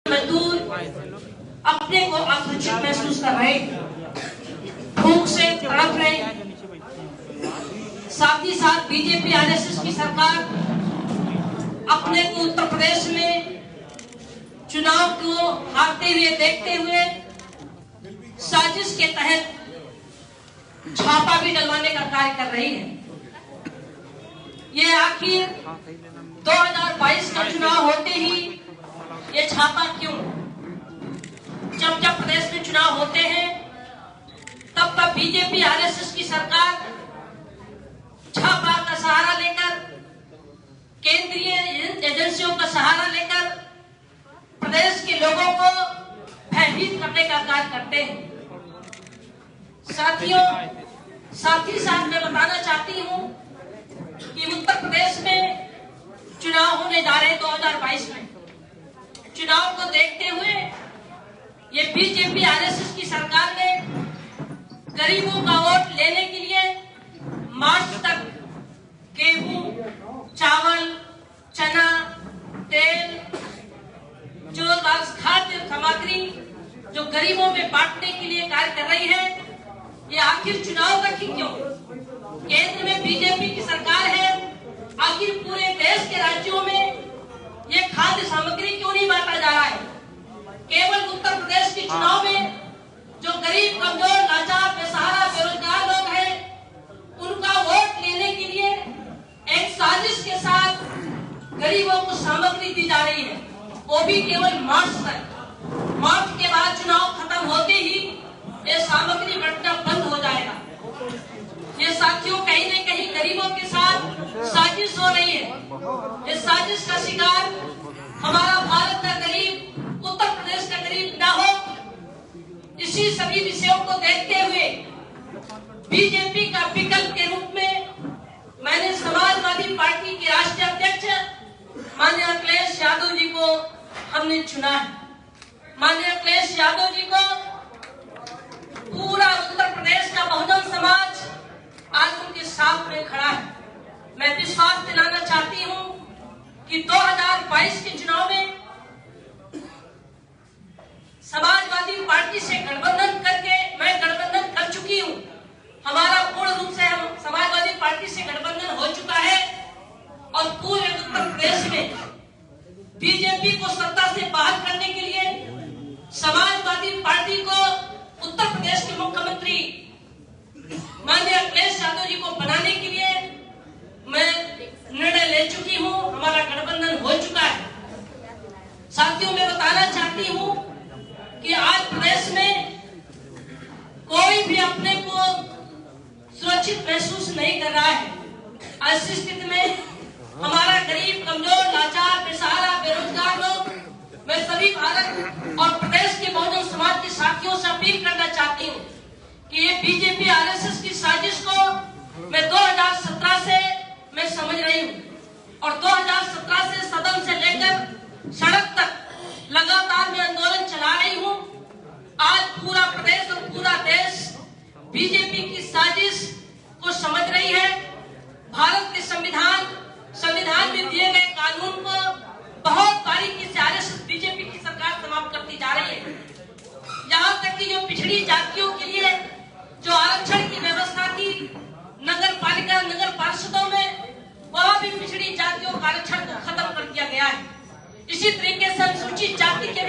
मजदूर अपने को असुरक्षित महसूस कर रहे, भूख से तड़प रहे। साथ ही साथ बीजेपी आरएसएस की सरकार अपने को उत्तर प्रदेश में चुनाव को हारते हुए देखते हुए साजिश के तहत छापा भी डलवाने का कार्य कर रही है। ये आखिर 2022 का चुनाव होते ही ये छापा क्यों? जब जब प्रदेश में चुनाव होते हैं तब तब बीजेपी आरएसएस की सरकार छापा का सहारा लेकर, केंद्रीय एजेंसियों का सहारा लेकर प्रदेश के लोगों को भयभीत करने का कार्य करते हैं। साथियों, साथ ही साथ मैं बताना चाहती हूं कि उत्तर प्रदेश में चुनाव होने जा रहे हैं 2022 में। चुनाव को देखते हुए ये बीजेपी आरएसएस की सरकार ने गरीबों का वोट लेने के लिए मार्च तक गेहूं, चावल, चना, तेल, जो खाद्य सामग्री जो गरीबों में बांटने के लिए कार्य कर रही है, ये आखिर चुनाव तक ही क्यों? केंद्र में बीजेपी की सरकार है, आखिर पूरे देश के राज्यों में ये खाद्य सामग्री क्यों नहीं बांटा जा रहा है? केवल उत्तर प्रदेश के चुनाव में जो गरीब, कमजोर, लाचार, बेसहारा, बेरोजगार लोग हैं, उनका वोट लेने के लिए एक साजिश के साथ गरीबों को सामग्री दी जा रही है, वो भी केवल मार्च तक। मार्च के बाद चुनाव खत्म होते ही ये सामग्री बंटना बंद हो जाएगा। ये साथियों कहीं न कहीं गरीबों के साथ साजिश हो रही है। इस साजिश का शिकार हमारा भारत का गरीब, उत्तर प्रदेश का गरीब ना हो। इसी सभी विषयों को देखते हुए बीजेपी का विकल्प के रूप में मैंने समाजवादी पार्टी के राष्ट्रीय अध्यक्ष माननीय अखिलेश यादव जी को हमने चुना है। माननीय अखिलेश यादव जी को पूरा उत्तर प्रदेश का बहुजन समाज आज उनके साथ में खड़ा है। मैं विश्वास दिलाना चाहती हूं कि 2022 के चुनाव में समाजवादी पार्टी से गठबंधन करके मैं गठबंधन कर चुकी हूं। हमारा पूर्ण रूप से हम समाजवादी पार्टी से गठबंधन हो चुका है और पूरे उत्तर प्रदेश में बीजेपी को सत्ता से बाहर करने के लिए समाजवादी पार्टी को उत्तर प्रदेश के मुख्यमंत्री माननीय अखिलेश यादव जी को बनाने के लिए मैं निर्णय ले चुकी हूं। हमारा गठबंधन हो चुका है। साथियों, मैं बताना चाहती हूं कि आज प्रदेश में कोई भी अपने को सुरक्षित महसूस नहीं कर रहा है। ऐसी स्थिति में हमारा गरीब, कमजोर, लाचार, बेसहारा, बेरोजगार लोग, मैं सभी भारत और प्रदेश के बहुजन समाज के साथियों से अपील करना चाहती हूँ कि ये बीजेपी आरएसएस की साजिश को मैं 2017 से मैं समझ रही हूँ और 2017 से सदन से लेकर सड़क तक लगातार मैं आंदोलन चला रही हूँ। आज पूरा प्रदेश और पूरा देश बीजेपी की साजिश को समझ रही है। भारत के संविधान में दिए गए कानून को बहुत बारीकी से आरएसएस बीजेपी की सरकार समाप्त करती जा रही है। यहाँ तक कि जो पिछड़ी जातियों के लिए जो आरक्षण की व्यवस्था थी नगर पालिका, नगर पार्षदों में, वह भी पिछड़ी जातियों का आरक्षण को खत्म कर दिया गया है। इसी तरीके से अनुसूचित जाति के